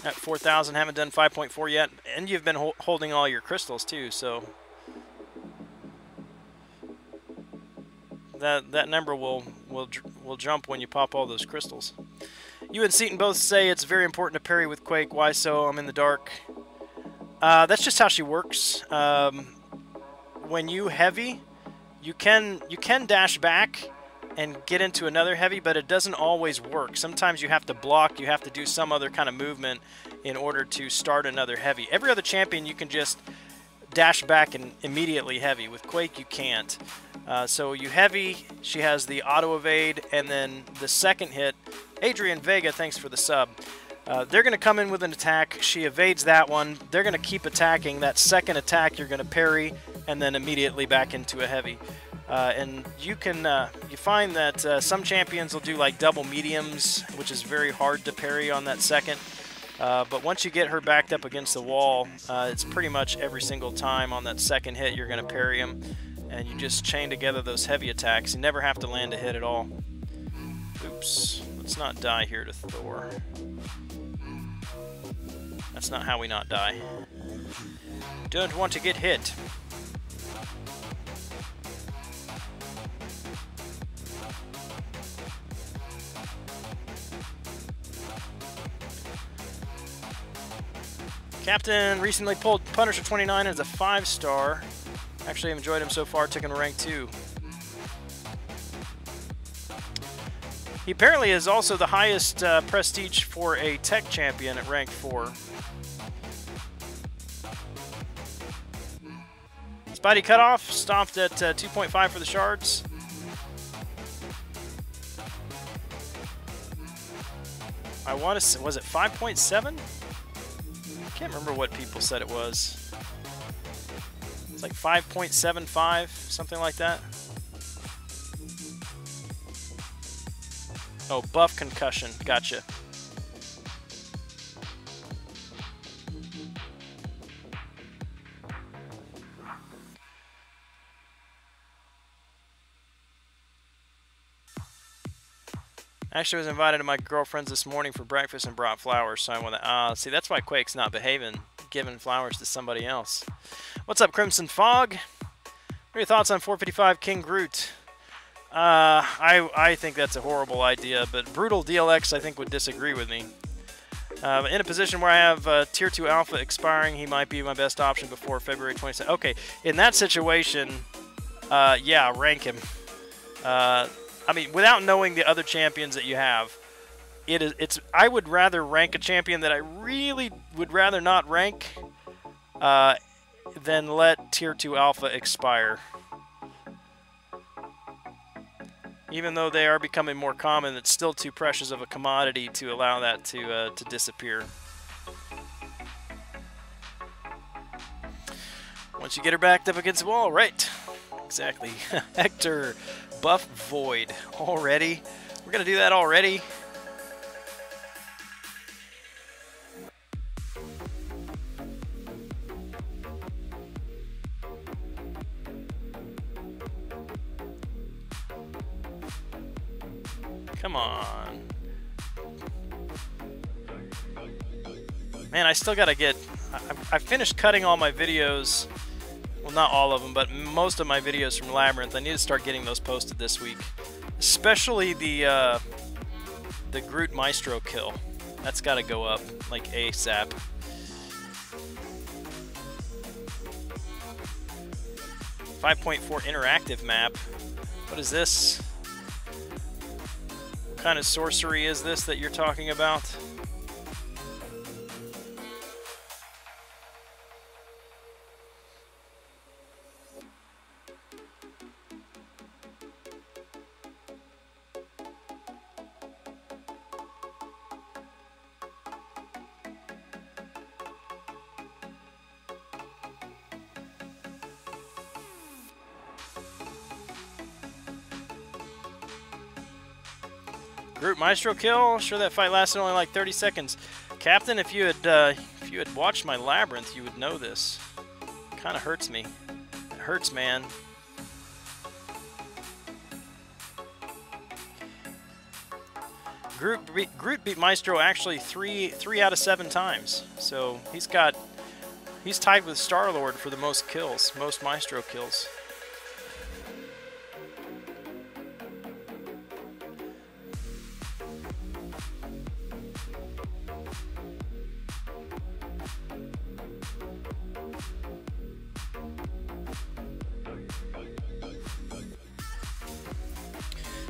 At 4,000, haven't done 5.4 yet, and you've been holding all your crystals too, so that number will jump when you pop all those crystals. You and Seaton both say it's very important to parry with Quake. Why so? I'm in the dark. That's just how she works. When you heavy, you can dash back and get into another heavy, but it doesn't always work. Sometimes you have to block, you have to do some other kind of movement in order to start another heavy. Every other champion you can just dash back and immediately heavy. With Quake you can't. So you heavy, she has the auto evade, and then the second hit, Adrian Vega, thanks for the sub. They're going to come in with an attack, she evades that one, they're going to keep attacking. That second attack you're going to parry, and then immediately back into a heavy. And you find that some champions will do like double mediums, which is very hard to parry on that second. But once you get her backed up against the wall, it's pretty much every single time on that second hit you're going to parry him. And you just chain together those heavy attacks. You never have to land a hit at all. Oops. Let's not die here to Thor. That's not how we not die. Don't want to get hit. Captain recently pulled Punisher 29 as a 5-star. Actually, I've enjoyed him so far, took him to rank 2. He apparently is also the highest prestige for a tech champion at rank 4. Spidey cutoff, stopped at 2.5 for the shards. I want to, was it 5.7? I can't remember what people said it was. It's like 5.75, something like that. Oh, buff concussion. Gotcha. Actually, I was invited to my girlfriend's this morning for breakfast and brought flowers, so I want to... see, that's why Quake's not behaving, giving flowers to somebody else. What's up, Crimson Fog? What are your thoughts on 455 King Groot? I think that's a horrible idea, but Brutal DLX I think would disagree with me. In a position where I have Tier 2 Alpha expiring, he might be my best option before February 27th. Okay, in that situation, yeah, rank him. I mean, without knowing the other champions that you have, I would rather rank a champion that I really would rather not rank than let Tier 2 Alpha expire. Even though they are becoming more common, it's still too precious of a commodity to allow that to disappear. Once you get her backed up against the wall, right? Exactly. Hector, buff Void. Already? We're going to do that already? Come on. Man, I still gotta get... I finished cutting all my videos. Well, not all of them, but most of my videos from Labyrinth. I need to start getting those posted this week. Especially the Groot Maestro kill. That's gotta go up, like ASAP. .4 interactive map. What is this? kind of sorcery is this that you're talking about? Group Maestro kill. Sure, that fight lasted only like 30 seconds. Captain, if you had watched my Labyrinth, you would know this. Kind of hurts me. It hurts, man. Groot beat Maestro actually three out of 7 times. So he's tied with Star-Lord for the most kills, most Maestro kills.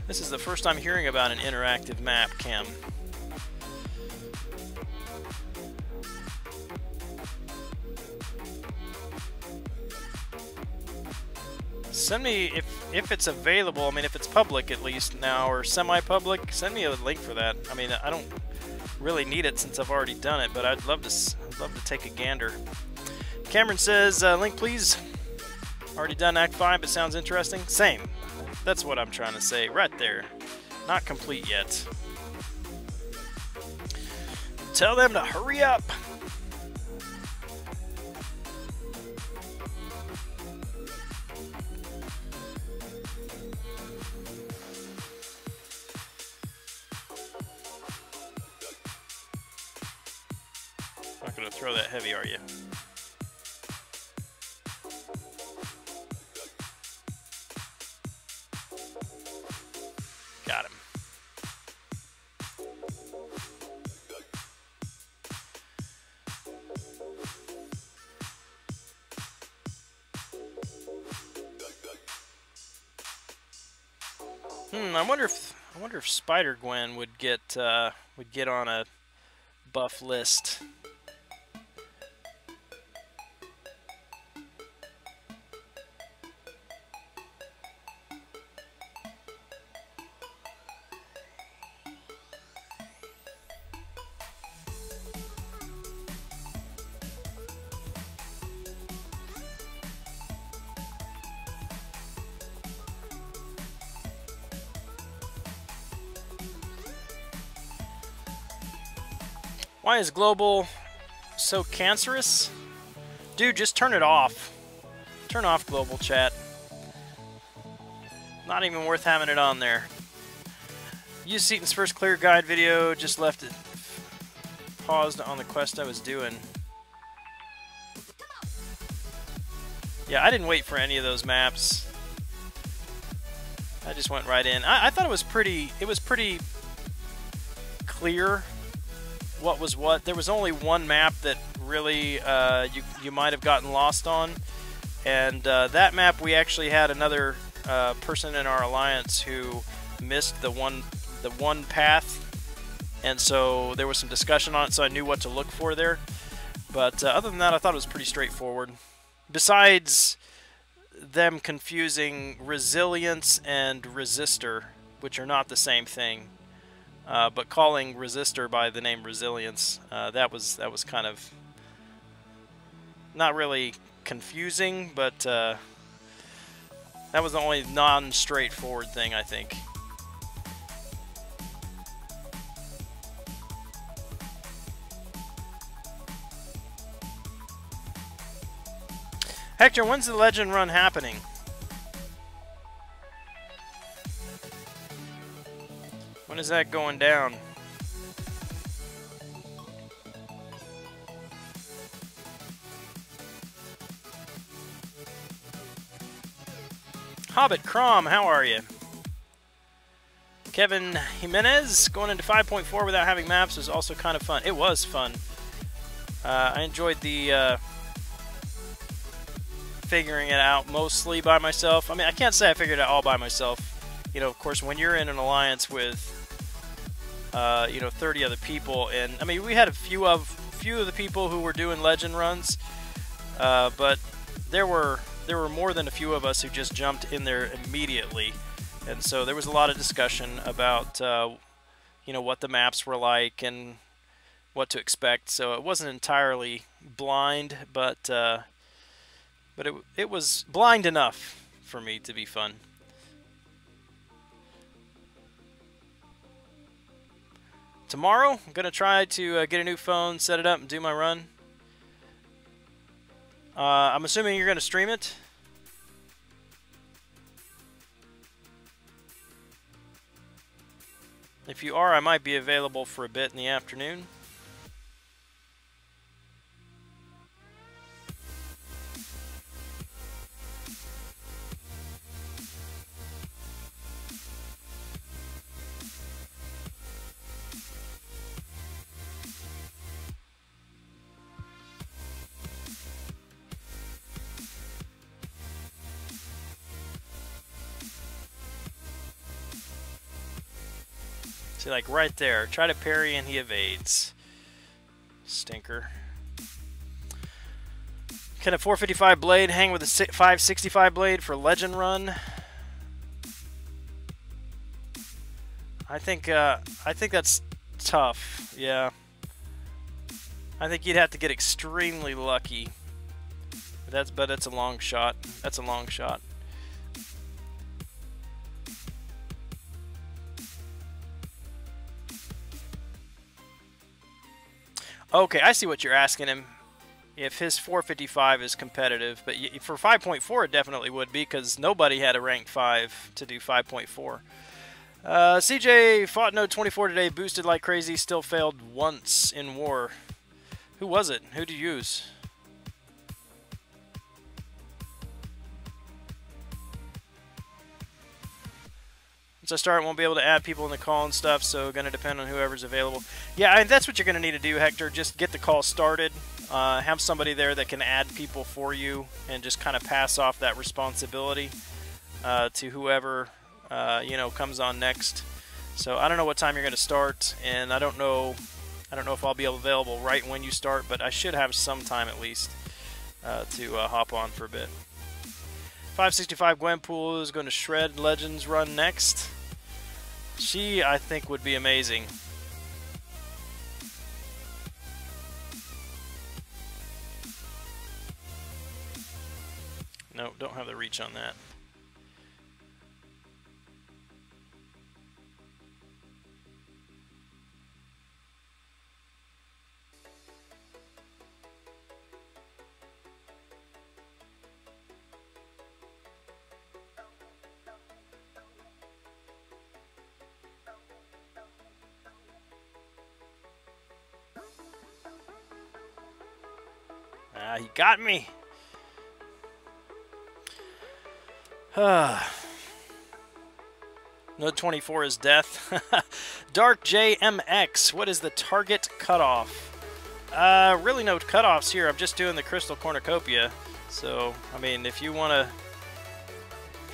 This is the first time hearing about an interactive map, Cam. Send me, if it's available, I mean, if it's public at least now, or semi-public, send me a link for that. I mean, I don't really need it since I've already done it, but I'd love to take a gander. Cameron says, link please. Already done Act 5, but sounds interesting. Same. That's what I'm trying to say right there. Not complete yet. Tell them to hurry up. Not going to throw that heavy, are you? Got him. I wonder if Spider-Gwen would get on a buff list. Why is global so cancerous? Dude, just turn it off. Turn off global chat. Not even worth having it on there. Use Seaton's first clear guide video, just left it paused on the quest I was doing. Yeah, I didn't wait for any of those maps. I just went right in. I thought it was pretty clear what was what. There was only one map that really you might have gotten lost on, and that map we actually had another person in our alliance who missed the one path, and so there was some discussion on it, so I knew what to look for there. But other than that, I thought it was pretty straightforward. Besides them confusing resilience and resistor, which are not the same thing. But calling resistor by the name resilience, that was kind of not really confusing, but that was the only non-straightforward thing, I think. Hector, when's the legend run happening? When is that going down? Hobbit Crom, how are you? Kevin Jimenez, going into 5.4 without having maps was also kind of fun. It was fun. I enjoyed the figuring it out mostly by myself. I mean, I can't say I figured it out all by myself. You know, of course, when you're in an alliance with you know, 30 other people. And I mean, we had a few of the people who were doing legend runs, but there were more than a few of us who just jumped in there immediately. And so there was a lot of discussion about you know, what the maps were like and what to expect. So it wasn't entirely blind, but it was blind enough for me to be fun. Tomorrow, I'm gonna try to get a new phone, set it up, and do my run. I'm assuming you're gonna stream it. If you are, I might be available for a bit in the afternoon. See, like right there. Try to parry and he evades. Stinker. Can a 455 blade hang with a 565 blade for legend run? I think that's tough. Yeah. I think you'd have to get extremely lucky. But that's a long shot. That's a long shot. Okay, I see what you're asking him. If his 455 is competitive, but for 5.4 it definitely would be, because nobody had a rank 5 to do 5.4. CJ fought node 24 today, boosted like crazy, still failed once in war. Who was it? Who did you use? Once I start, I won't be able to add people in the call and stuff, so going to depend on whoever's available. Yeah, that's what you're going to need to do, Hector. Just get the call started. Have somebody there that can add people for you and just kind of pass off that responsibility to whoever you know, comes on next. So I don't know what time you're going to start, and I don't know if I'll be available right when you start, but I should have some time at least to hop on for a bit. 565 Gwenpool is going to shred Legends run next. She, I think, would be amazing. No, don't have the reach on that. He got me. Node 24 is death. Dark JMX, what is the target cutoff? Really no cutoffs here. I'm just doing the Crystal Cornucopia. So, I mean, if you're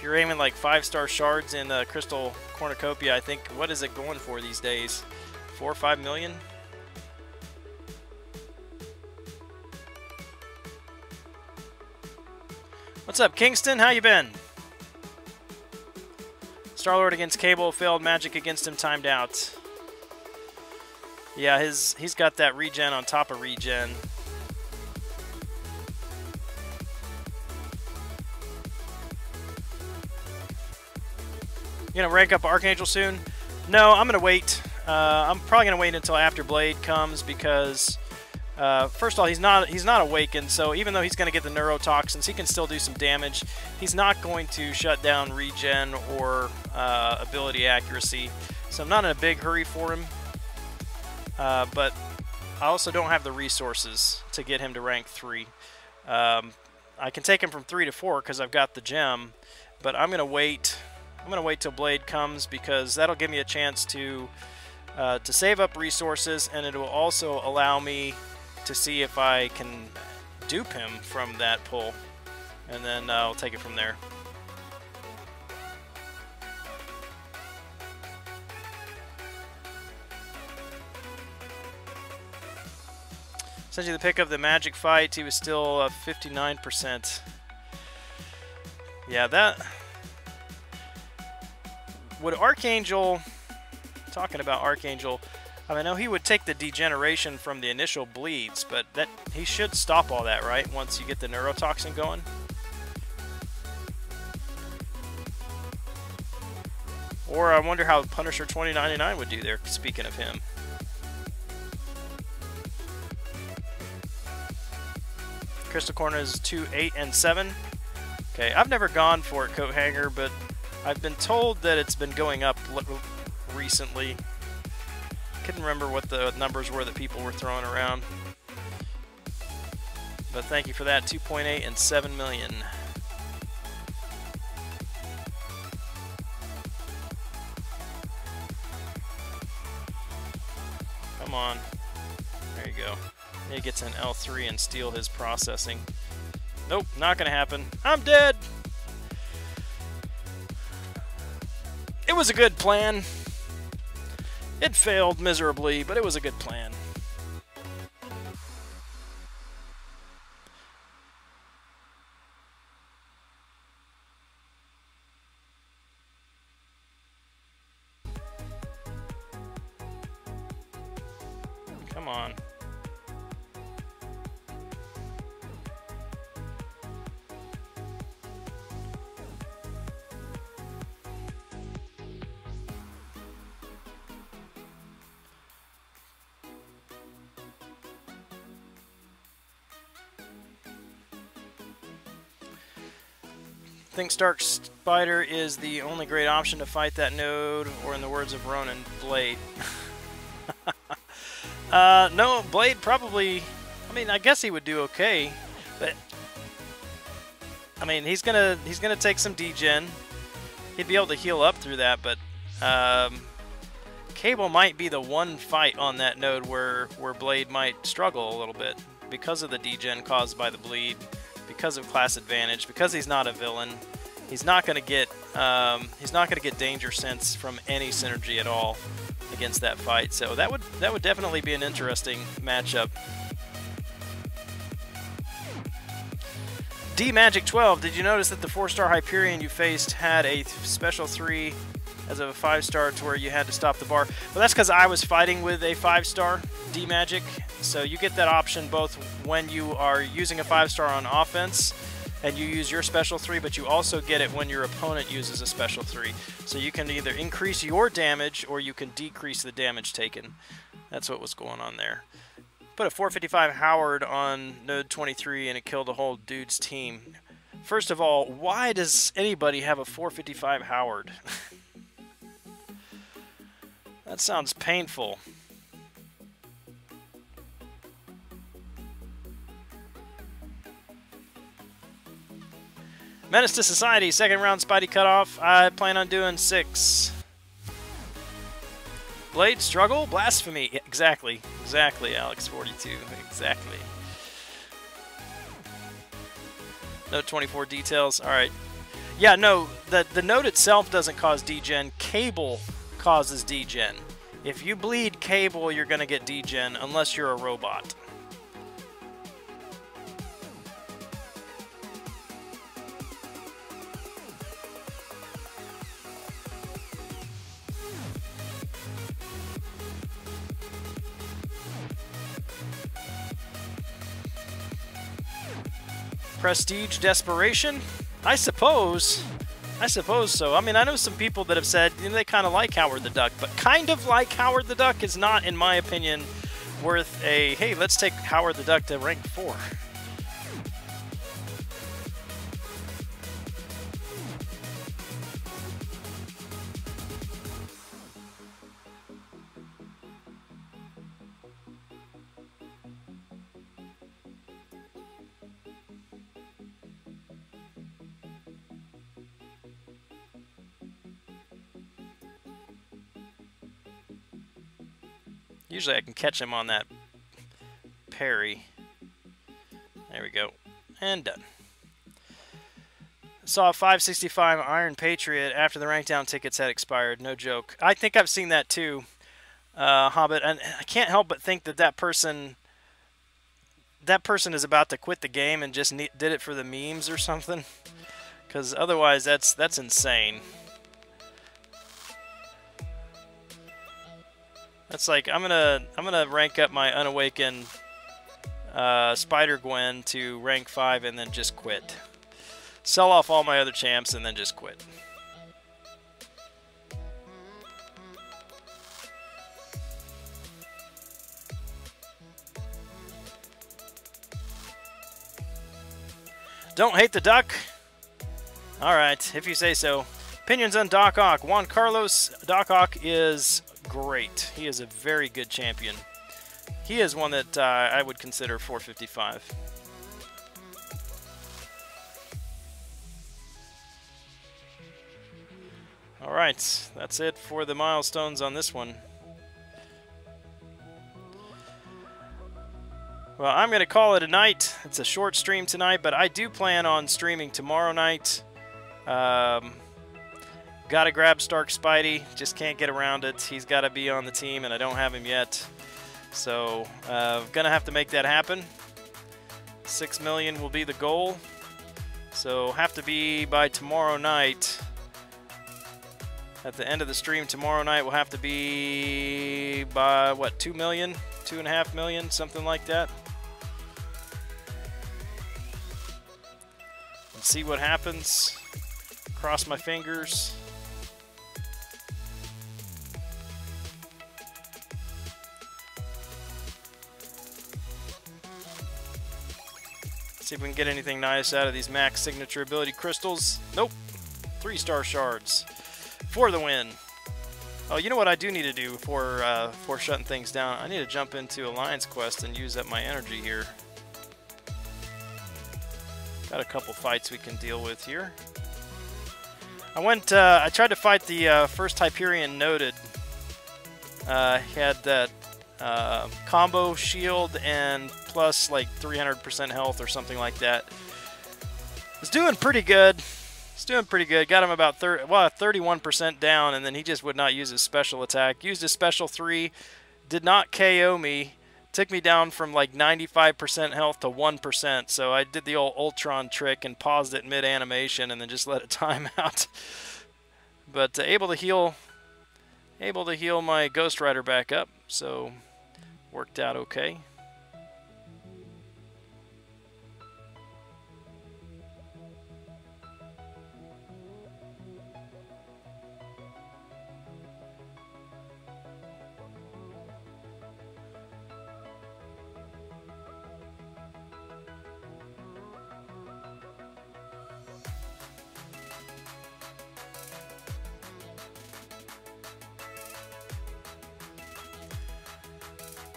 aiming like 5-star shards in Crystal Cornucopia, I think, what is it going for these days? 4 or 5 million? What's up, Kingston? How you been? Star-Lord against Cable, failed magic against him, timed out. Yeah, he's got that regen on top of regen. You gonna rank up Archangel soon? No, I'm gonna wait. I'm probably gonna wait until after Blade comes, because first of all, he's not awakened, so even though he's going to get the neurotoxins, he can still do some damage. He's not going to shut down regen or ability accuracy, so I'm not in a big hurry for him. But I also don't have the resources to get him to rank 3. I can take him from 3 to 4 because I've got the gem, but I'm going to wait. I'm going to wait till Blade comes, because that'll give me a chance to save up resources, and it will also allow me to see if I can dupe him from that pull, and then I'll take it from there. Sent you the pic of the Magic fight. He was still 59%. Yeah, that... Would Archangel... Talking about Archangel... I know he would take the degeneration from the initial bleeds, but that he should stop all that, right? Once you get the neurotoxin going. Or I wonder how Punisher 2099 would do there, speaking of him. Crystal Corner is 2, 8, and 7. Okay, I've never gone for it, Coat Hanger, but I've been told that it's been going up recently. Couldn't remember what the numbers were that people were throwing around. But thank you for that. 2.8 and 7 million. Come on. There you go. He gets an L3 and steal his processing. Nope, not gonna happen. I'm dead! It was a good plan. It failed miserably, but it was a good plan. Come on. Think Stark Spider is the only great option to fight that node, or in the words of Ronan, Blade. No, Blade probably, I mean, I guess he would do okay, but I mean, he's gonna take some degen. He'd be able to heal up through that, but Cable might be the one fight on that node where Blade might struggle a little bit because of the degen caused by the bleed. Because of class advantage, because he's not a villain, he's not going to get danger sense from any synergy at all against that fight. So that would definitely be an interesting matchup. D Magic 12, did you notice that the 4-star Hyperion you faced had a special 3 as of a 5-star to where you had to stop the bar? Well, that's because I was fighting with a 5-star D Magic. So you get that option both when you are using a 5-star on offense and you use your special 3, but you also get it when your opponent uses a special 3. So you can either increase your damage or you can decrease the damage taken. That's what was going on there. Put a 455 Howard on node 23 and it killed the whole dude's team. First of all, why does anybody have a 455 Howard? That sounds painful. Menace to Society, second round Spidey cutoff. I plan on doing 6. Blade struggle, blasphemy. Yeah, exactly, Alex42, exactly. Note 24 details. All right. Yeah, no, the node itself doesn't cause degen. Cable causes degen. If you bleed Cable, you're gonna get degen unless you're a robot. Prestige desperation? I suppose so. I mean, I know some people that have said, you know, they kind of like Howard the Duck, but kind of like Howard the Duck is not, in my opinion, worth a, hey, let's take Howard the Duck to rank 4. Usually I can catch him on that parry. There we go. And done. Saw a 565 Iron Patriot after the rank down tickets had expired. No joke. I think I've seen that too, Hobbit. And I can't help but think that that person that person is about to quit the game and just did it for the memes or something. Because otherwise, that's insane. That's like I'm gonna rank up my unawakened Spider Gwen to rank 5 and then just quit. Sell off all my other champs and then just quit. Don't hate the duck. Alright, if you say so. Opinions on Doc Ock. Juan Carlos. Doc Ock is great. He is a very good champion. He is one that I would consider 455. Alright, that's it for the milestones on this one. Well, I'm going to call it a night. It's a short stream tonight, but I do plan on streaming tomorrow night. Gotta grab Stark Spidey. Just can't get around it. He's got to be on the team, and I don't have him yet. So, gonna have to make that happen. 6 million will be the goal. So, have to be by tomorrow night. At the end of the stream tomorrow night, will have to be by, what, 2 million? 2.5 million? Something like that. See what happens. Cross my fingers. See if we can get anything nice out of these max signature ability crystals. Nope. 3-star shards for the win. Oh, you know what I do need to do for shutting things down? I need to jump into Alliance Quest and use up my energy here. Got a couple fights we can deal with here. I tried to fight the first Hyperion Noted. He had that combo shield and plus like 300% health or something like that. Was doing pretty good. Got him about 31% down, and then he just would not use his special attack. Used his special 3, did not KO me. Took me down from like 95% health to 1%, so I did the old Ultron trick and paused it mid-animation and then just let it time out. But able to heal my Ghost Rider back up, so worked out okay.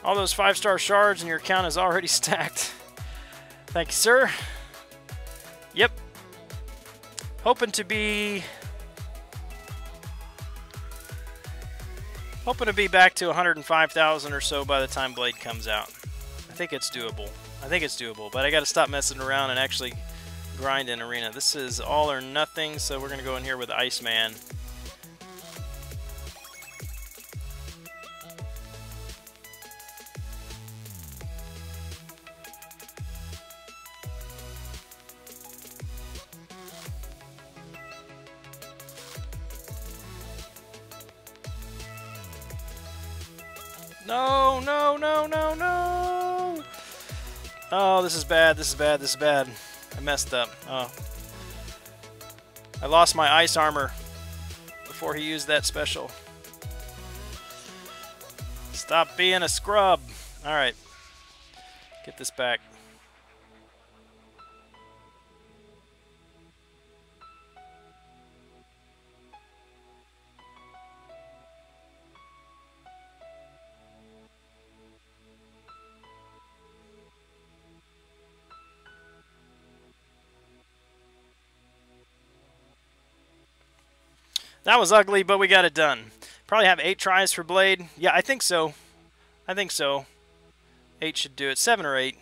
All those 5-star shards and your account is already stacked. Thank you, sir. Yep. Hoping to be back to 105,000 or so by the time Blade comes out. I think it's doable. But I got to stop messing around and actually grind in Arena. This is all or nothing, so we're going to go in here with Iceman. No, no, no, no, no! Oh, this is bad, this is bad, this is bad. I messed up. Oh. I lost my ice armor before he used that special. Stop being a scrub. Alright. Get this back. That was ugly, but we got it done. Probably have 8 tries for Blade. Yeah, I think so. 8 should do it. 7 or 8.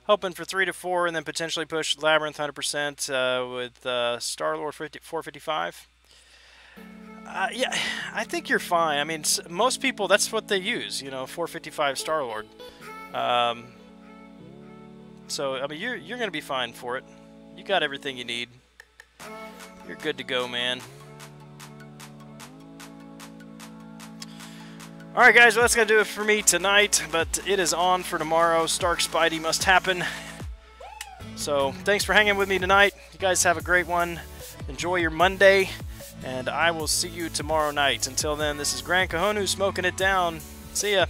Hoping for 3 to 4, and then potentially push Labyrinth 100% with Star-Lord 455. Yeah, I think you're fine. I mean, most people, that's what they use, you know, 455 Star-Lord. So, I mean, you're going to be fine for it. You got everything you need. You're good to go, man. Alright guys, well, that's going to do it for me tonight, but it is on for tomorrow. Stark Spidey must happen. So, thanks for hanging with me tonight. You guys have a great one. Enjoy your Monday, and I will see you tomorrow night. Until then, this is Gran Kahonu smoking it down. See ya.